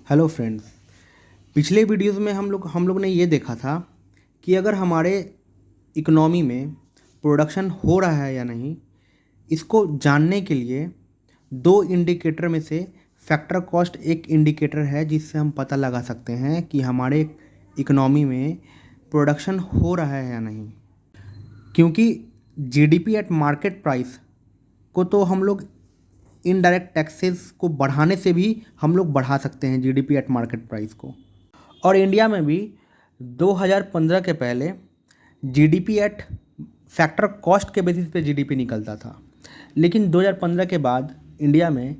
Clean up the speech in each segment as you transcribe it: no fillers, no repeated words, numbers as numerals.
Hello friends. पिछले videos में हम लोग ने ये देखा था कि अगर हमारे इकोनॉमी में प्रोडक्शन हो रहा है या नहीं, इसको जानने के लिए दो इंडिकेटर में से फैक्टर कॉस्ट एक इंडिकेटर है जिससे हम पता लगा सकते हैं कि हमारे इकोनॉमी में प्रोडक्शन हो रहा है या नहीं। क्योंकि जीडीपी एट मार्केट प्राइस को तो हम लोग इनडायरेक्ट टैक्सेस को बढ़ाने से भी हम लोग बढ़ा सकते हैं जीडीपी एट मार्केट प्राइस को। और इंडिया में भी 2015 के पहले जीडीपी एट फैक्टर कॉस्ट के बेसिस पे जीडीपी निकलता था, लेकिन 2015 के बाद इंडिया में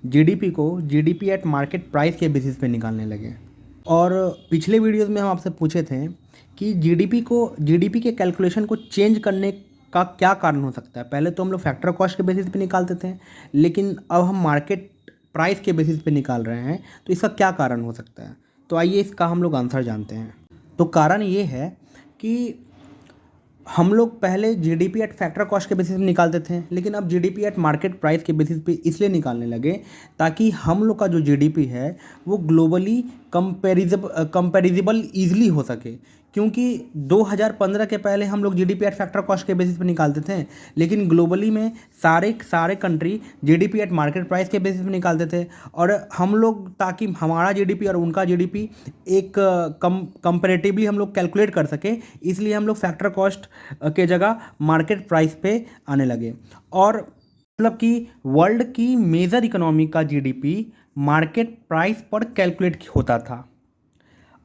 जीडीपी को जीडीपी एट मार्केट प्राइस के बेसिस पे निकालने लगे। और पिछले वीडियोस में हम आपसे पूछे थे कि जीडीपी के कैलकुलेशन को चेंज करने का क्या कारण हो सकता है। पहले तो हम लोग फैक्टर कॉस्ट के बेसिस पे निकालते थे, लेकिन अब हम मार्केट प्राइस के बेसिस पे निकाल रहे हैं, तो इसका क्या कारण हो सकता है। तो आइए इसका हम लोग आंसर जानते हैं। तो कारण ये है कि हम लोग पहले जीडीपी एट फैक्टर कॉस्ट के बेसिस पे निकालते थे, लेकिन अब जीडीपी एट मार्केट प्राइस के बेसिस पे इसलिए निकालने लगे ताकि हम लोग का जो जीडीपी है वो ग्लोबली कंपेरिजेबल ईजिली हो सके। क्योंकि 2015 के पहले हम लोग जीडीपी एट फैक्टर कॉस्ट के बेसिस पे निकालते थे, लेकिन ग्लोबली में सारे country GDP at market price के बेसिस पे निकालते थे। और हम लोग, ताकि हमारा जीडीपी और उनका जीडीपी एक कंपेरेटिवली हम लोग कैलकुलेट कर सके, इसलिए हम लोग फैक्टर कॉस्ट के जगह मार्केट प्राइस पे आने लगे। और मतलब कि वर्ल्ड की मेजर इकोनॉमी का जीडीपी मार्केट प्राइस पर कैलकुलेट होता था।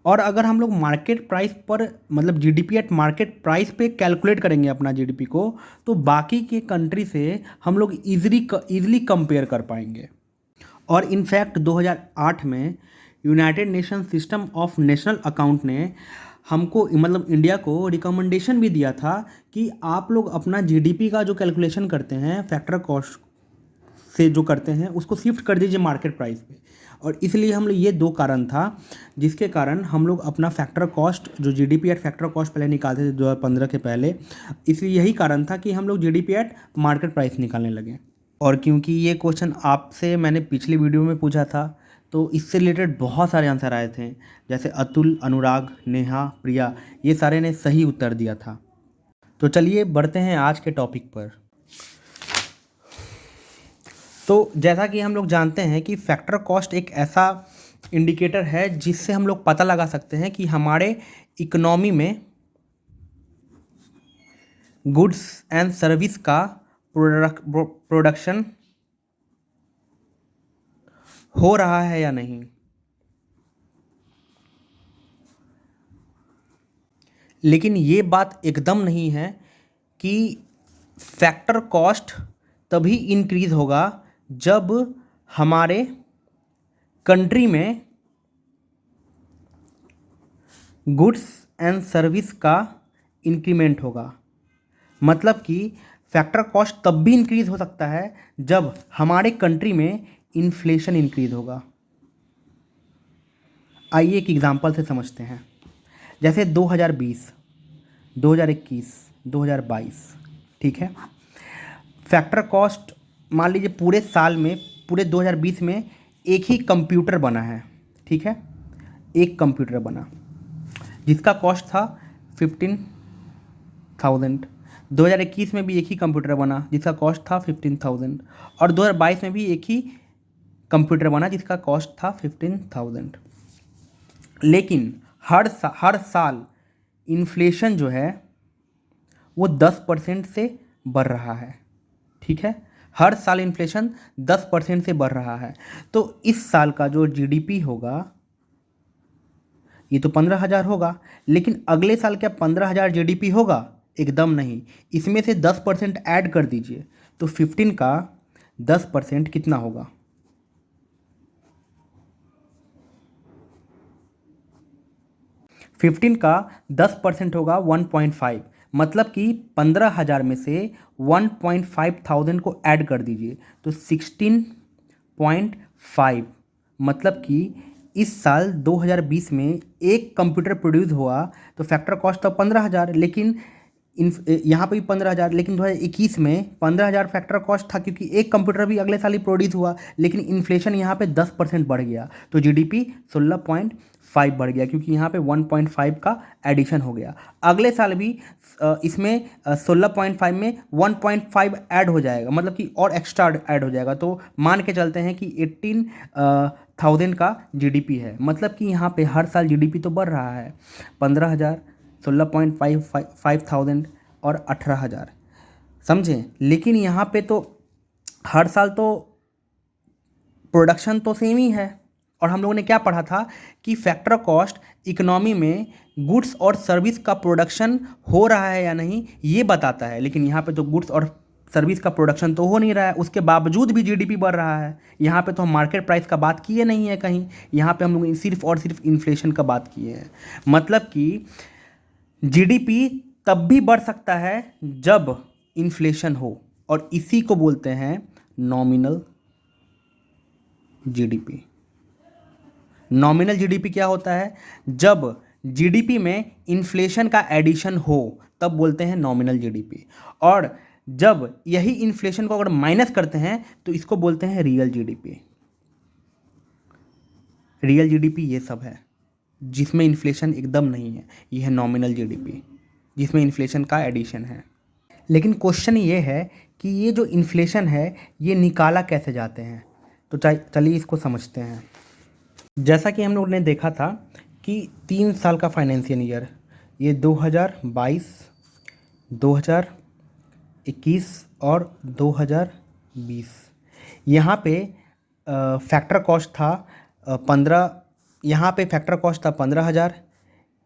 और अगर हम लोग मार्केट प्राइस पर, मतलब जीडीपी एट मार्केट प्राइस पे कैलकुलेट करेंगे अपना जीडीपी को, तो बाकी के कंट्री से हम लोग इजीली कंपेयर कर पाएंगे। और इनफैक्ट 2008 में United nation system of national account ने हमको, मतलब इंडिया को रिकमेंडेशन भी दिया था कि आप लोग अपना जीडीपी का जो कैलकुलेशन करते हैं फैक्टर कॉस्ट से जो करते हैं उसको शिफ्ट कर दीजिए मार्केट प्राइस पे। और इसलिए हम लोग, ये दो कारण था जिसके कारण हम लोग अपना फैक्टर कॉस्ट, जो जीडीपी एट फैक्टर कॉस्ट पहले निकालते थे 2015 के पहले, इसलिए यही कारण था कि हम लोग जीडीपी एट मार्केट प्राइस निकालने लगे। और क्योंकि ये क्वेश्चन आपसे मैंने पिछली वीडियो में पूछा था, तो इससे रिलेटेड बहुत सारे आंसर आए थे, जैसे अतुल, अनुराग, नेहा, प्रिया, ये सारे ने सही उत्तर दिया था। तो चलिए बढ़ते हैं आज के टॉपिक पर। तो जैसा कि हम लोग जानते हैं कि फैक्टर कॉस्ट एक ऐसा इंडिकेटर है जिससे हम लोग पता लगा सकते हैं कि हमारे इकोनॉमी में गुड्स एंड सर्विस का प्रोडक्शन हो रहा है या नहीं। लेकिन ये बात एकदम नहीं है कि फैक्टर कॉस्ट तभी इंक्रीज होगा जब हमारे कंट्री में गुड्स एंड सर्विस का इंक्रीमेंट होगा। मतलब कि फैक्टर कॉस्ट तब भी इंक्रीज हो सकता है जब हमारे कंट्री में इन्फ्लेशन इंक्रीज होगा। आइए एक एग्जांपल से समझते हैं। जैसे 2020, 2021, 2022, ठीक है। फैक्टर कॉस्ट, मान लीजिए पूरे साल में, पूरे 2020 में एक ही कंप्यूटर बना है, ठीक है। एक कंप्यूटर बना जिसका कॉस्ट था 15,000। 2021 में भी एक ही कंप्यूटर बना जिसका कॉस्ट था 15,000। और 2022 में भी एक ही कंप्यूटर बना जिसका कॉस्ट था 15,000। लेकिन हर साल इन्फ्लेशन जो है वो 10% से बढ़ रहा है, ठीक है। हर साल इन्फ्लेशन 10% से बढ़ रहा है। तो इस साल का जो जीडीपी होगा ये तो 15,000 होगा, लेकिन अगले साल क्या 15,000 जीडीपी होगा? एकदम नहीं। इसमें से 10% ऐड कर दीजिए, तो 15 का 10% कितना होगा? 15 का 10% होगा 1.5। मतलब कि 15,000 में से 1.5 को ऐड कर दीजिए, तो 16.5। मतलब कि इस साल 2020 में एक कंप्यूटर प्रोड्यूस हुआ तो फैक्टर कॉस्ट था 15,000, लेकिन यहाँ पे भी 15,000, लेकिन 2021 में 15,000 फैक्टर कॉस्ट था, क्योंकि एक कंप्यूटर भी अगले साल ही प्रोड्यूस हुआ, लेकिन इन्फ्लेशन यहाँ पे 10% बढ़ गया, तो जीडीपी 16.5 बढ़ गया, क्योंकि यहाँ पे 1.5 का एडिशन हो गया। अगले साल भी इसमें 16.5 में 1.5 ऐड हो जाएगा, मतलब कि और एक्स्ट्रा ऐड हो जाएगा, तो मान के चलते हैं कि 18,000 का जीडीपी है। मतलब कि यहाँ पे हर साल जीडीपी तो बढ़ रहा है, 15,000, 16.5 और 18,000, समझें। लेकिन यहाँ पे तो हर साल तो प्रोडक्शन तो सेम ही है। और हम लोगों ने क्या पढ़ा था कि फैक्टर कॉस्ट इकोनॉमी में गुड्स और सर्विस का प्रोडक्शन हो रहा है या नहीं ये बताता है, लेकिन यहाँ पे तो गुड्स और सर्विस का प्रोडक्शन तो हो नहीं रहा है, उसके बावजूद भी जीडीपी बढ़ रहा है। यहाँ पे तो हम मार्केट प्राइस का बात किए नहीं है कहीं, यहाँ पे हम लोग सिर्फ और सिर्फ इन्फ्लेशन का बात किए हैं। मतलब कि जीडीपी तब भी बढ़ सकता है जब इन्फ्लेशन हो, और इसी को बोलते हैं नॉमिनल जीडीपी। नॉमिनल जीडीपी क्या होता है? जब जीडीपी में इन्फ्लेशन का एडिशन हो तब बोलते हैं नॉमिनल जीडीपी, और जब यही इन्फ्लेशन को अगर माइनस करते हैं तो इसको बोलते हैं रियल जीडीपी। रियल जीडीपी ये सब है जिसमें इन्फ्लेशन एकदम नहीं है, ये है नॉमिनल जीडीपी जिसमें इन्फ्लेशन का एडिशन है। लेकिन क्वेश्चन ये है कि ये जो इन्फ्लेशन है ये निकाला कैसे जाते हैं, तो चलिए इसको समझते हैं। जैसा कि हम लोग ने देखा था कि 3 साल का फाइनेंशियल ईयर, ये 2022, 2021 और 2020, यहाँ पे फैक्टर कॉस्ट था 15, यहाँ पे फैक्टर कॉस्ट था 15,000,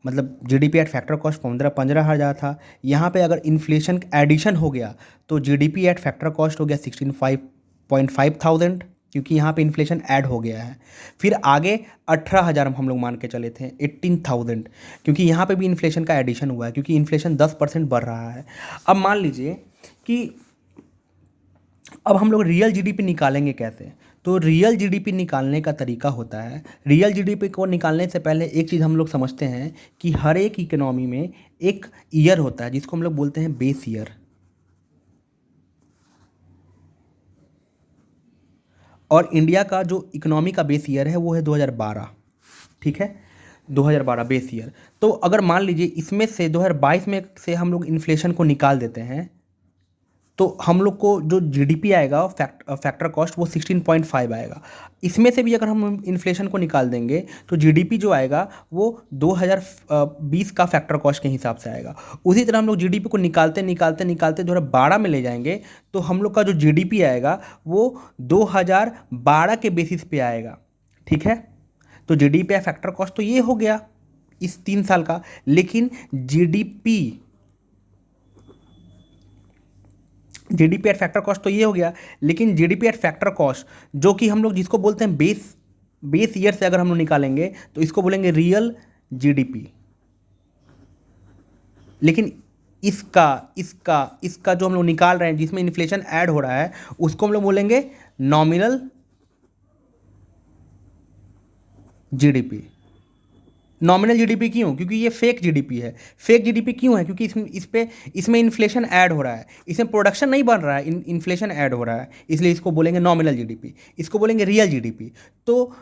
मतलब जीडीपी एट फैक्टर कॉस्ट 15,000 था। यहाँ पे अगर इन्फ्लेशन एडिशन हो गया तो जीडीपी एट फैक्टर कॉस्ट हो गया 16.5 क्योंकि यहाँ पे इन्फ्लेशन ऐड हो गया है। फिर आगे 18,000 हम लोग मान के चले थे, 18,000, क्योंकि यहाँ पे भी इन्फ्लेशन का एडिशन हुआ है, क्योंकि इन्फ्लेशन 10% बढ़ रहा है। अब मान लीजिए कि अब हम लोग रियल जीडीपी निकालेंगे कैसे? तो रियल जीडीपी निकालने का तरीका होता है, रियल जीडीपी को निकालने से पहले एक चीज़ हम लोग समझते हैं कि हर एक इकोनॉमी में एक ईयर होता है जिसको हम लोग बोलते हैं बेस ईयर। और इंडिया का जो इकोनॉमी का बेस ईयर है वो है 2012, ठीक है, 2012 बेस ईयर। तो अगर मान लीजिए इसमें से 2022 में से हम लोग इन्फ्लेशन को निकाल देते हैं तो हम लोग को जो जीडीपी आएगा फैक्टर कॉस्ट वो 16.5 आएगा। इसमें से भी अगर हम इन्फ्लेशन को निकाल देंगे तो जीडीपी जो आएगा वो 2020 का फैक्टर कॉस्ट के हिसाब से आएगा। उसी तरह हम लोग जीडीपी को निकालते निकालते निकालते 2012 में ले जाएंगे तो हम लोग का जो जीडीपी आएगा वो 2012 के बेसिस पे आएगा, ठीक है। तो जीडीपी या फैक्टर कॉस्ट तो ये हो गया इस 3 साल का। लेकिन जीडीपी एट फैक्टर कॉस्ट तो ये हो गया, लेकिन जीडीपी एट फैक्टर कॉस्ट जो कि हम लोग जिसको बोलते हैं बेस ईयर से अगर हम लोग निकालेंगे तो इसको बोलेंगे रियल जीडीपी। लेकिन इसका जो हम लोग निकाल रहे हैं जिसमें इन्फ्लेशन ऐड हो रहा है उसको हम लोग बोलेंगे नॉमिनल जीडीपी। नॉमिनल जीडीपी क्यों? क्योंकि ये फेक जीडीपी है। फेक जीडीपी क्यों है? क्योंकि इसमें इन्फ्लेशन ऐड हो रहा है, इसमें प्रोडक्शन नहीं बढ़ रहा है, इन्फ्लेशन ऐड हो रहा है, इसलिए इसको बोलेंगे नॉमिनल जीडीपी, इसको बोलेंगे रियल जीडीपी। तो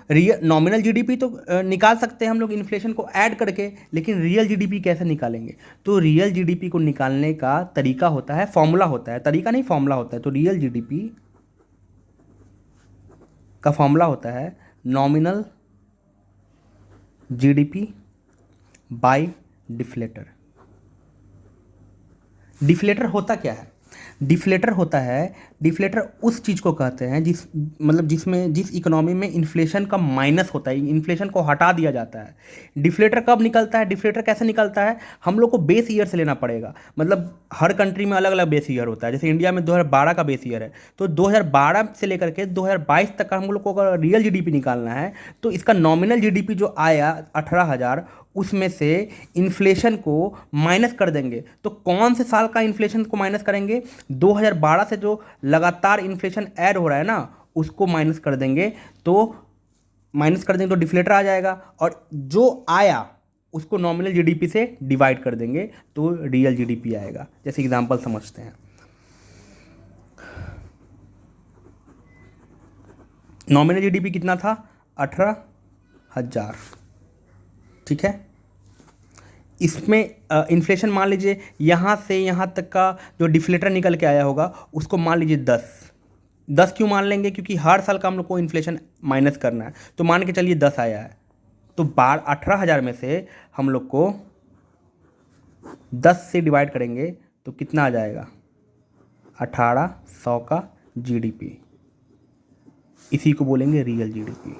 नॉमिनल जीडीपी तो निकाल सकते हैं हम लोग इन्फ्लेशन को ऐड करके, लेकिन रियल जीडीपी कैसे निकालेंगे? तो रियल जीडीपी को निकालने का तरीका होता है, फॉर्मूला होता है, तरीका नहीं फॉर्मूला होता है। तो रियल जीडीपी का फॉर्मूला होता है nominal GDP bye deflator. Deflator होता क्या है? डिफ्लेटर उस चीज़ को कहते हैं जिस इकोनॉमी में इन्फ्लेशन का माइनस होता है, इन्फ्लेशन को हटा दिया जाता है। डिफ्लेटर कब निकलता है? डिफ्लेटर कैसे निकलता है? हम लोग को बेस ईयर से लेना पड़ेगा। मतलब हर कंट्री में अलग अलग बेस ईयर होता है। जैसे इंडिया में 2012 का बेस ईयर है, तो 2012 से लेकर के 2022 तक का हम लोग को अगर रियल जीडीपी निकालना है तो इसका नॉमिनल जीडीपी जो आया 18,000 उसमें से इन्फ्लेशन को माइनस कर देंगे। तो कौन से साल का इन्फ्लेशन को माइनस करेंगे? 2012 से जो लगातार इन्फ्लेशन ऐड हो रहा है ना उसको माइनस कर देंगे तो डिफ्लेटर आ जाएगा। और जो आया उसको नॉमिनल जीडीपी से डिवाइड कर देंगे तो रियल जीडीपी आएगा। जैसे एग्जांपल समझते हैं, नॉमिनल जीडीपी कितना था? 18,000, ठीक है। इसमें इन्फ्लेशन मान लीजिए यहाँ से यहाँ तक का जो डिफ्लेटर निकल के आया होगा उसको मान लीजिए 10 क्यों मान लेंगे? क्योंकि हर साल का हम लोग को इन्फ्लेशन माइनस करना है, तो मान के चलिए 10 आया है, तो 18,000 में से हम लोग को 10 से डिवाइड करेंगे तो कितना आ जाएगा? 1800 का जीडीपी। इसी को बोलेंगे रियल जीडीपी।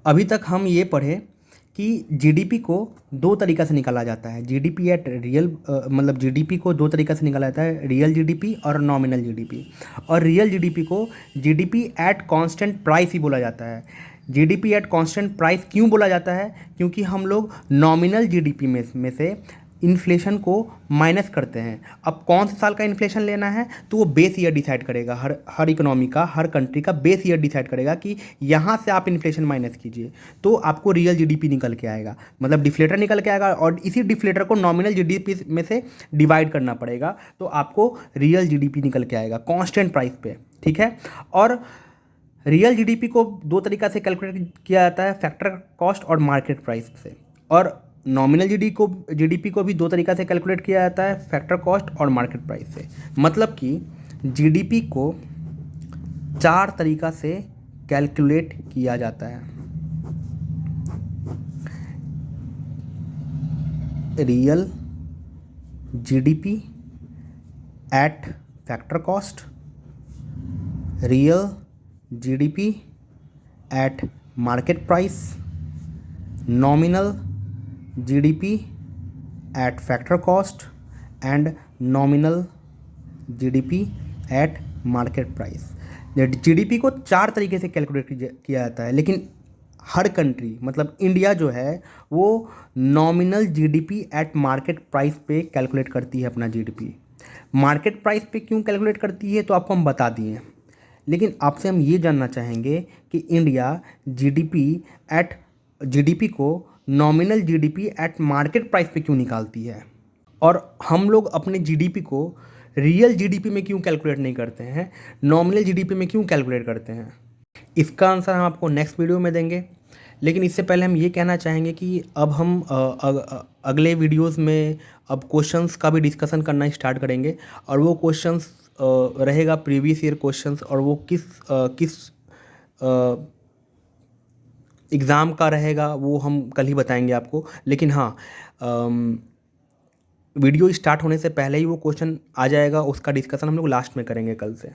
अभी तक हम ये पढ़े कि जीडीपी को दो तरीक़ा से निकाला जाता है। जीडीपी एट रियल मतलब जीडीपी को दो तरीक़ा से निकाला जाता है, रियल जीडीपी और नॉमिनल जीडीपी। और रियल जीडीपी को जीडीपी एट कांस्टेंट प्राइस ही बोला जाता है। जीडीपी एट कांस्टेंट प्राइस क्यों बोला जाता है? क्योंकि हम लोग नॉमिनल जीडीपी में से इन्फ्लेशन को माइनस करते हैं। अब कौन से साल का इन्फ्लेशन लेना है तो वो बेस ईयर डिसाइड करेगा। हर इकोनॉमी का, हर कंट्री का बेस ईयर डिसाइड करेगा कि यहाँ से आप इन्फ्लेशन माइनस कीजिए तो आपको रियल जीडीपी निकल के आएगा, मतलब डिफ्लेटर निकल के आएगा। और इसी डिफ्लेटर को नॉमिनल जीडीपी में से डिवाइड करना पड़ेगा तो आपको रियल जीडीपी निकल के आएगा कांस्टेंट प्राइस पे, ठीक है। और रियल जीडीपी को दो तरीक़ा से कैलकुलेट किया जाता है, फैक्टर कॉस्ट और मार्केट प्राइस से। और नॉमिनल जीडीपी को भी दो तरीक़ा से कैलकुलेट किया जाता है, फैक्टर कॉस्ट और मार्केट प्राइस से। मतलब कि जीडीपी को 4 तरीक़ा से कैलकुलेट किया जाता है। Real GDP at factor cost, real GDP at market price, nominal GDP at factor cost and nominal GDP at market price. GDP को 4 तरीके से कैलकुलेट किया जाता है, लेकिन हर कंट्री मतलब इंडिया जो है वो nominal GDP at market price पे कैलकुलेट करती है अपना जीडीपी। मार्केट प्राइस पे क्यों कैलकुलेट करती है तो आपको हम बता दिए, लेकिन आपसे हम ये जानना चाहेंगे कि इंडिया जीडीपी को nominal GDP at market price पे क्यों निकालती है, और हम लोग अपने जीडीपी को रियल जीडीपी में क्यों कैलकुलेट नहीं करते हैं, नॉमिनल जीडीपी में क्यों कैलकुलेट करते हैं। इसका आंसर हम आपको नेक्स्ट वीडियो में देंगे। लेकिन इससे पहले हम ये कहना चाहेंगे कि अब हम अगले वीडियोस में अब क्वेश्चंस का भी डिस्कशन करना स्टार्ट करेंगे, और वो क्वेश्चंस रहेगा प्रीवियस ईयर क्वेश्चंस, और वो किस एग्ज़ाम का रहेगा वो हम कल ही बताएंगे आपको। लेकिन हाँ, वीडियो स्टार्ट होने से पहले ही वो क्वेश्चन आ जाएगा, उसका डिस्कशन हम लोग लास्ट में करेंगे कल से।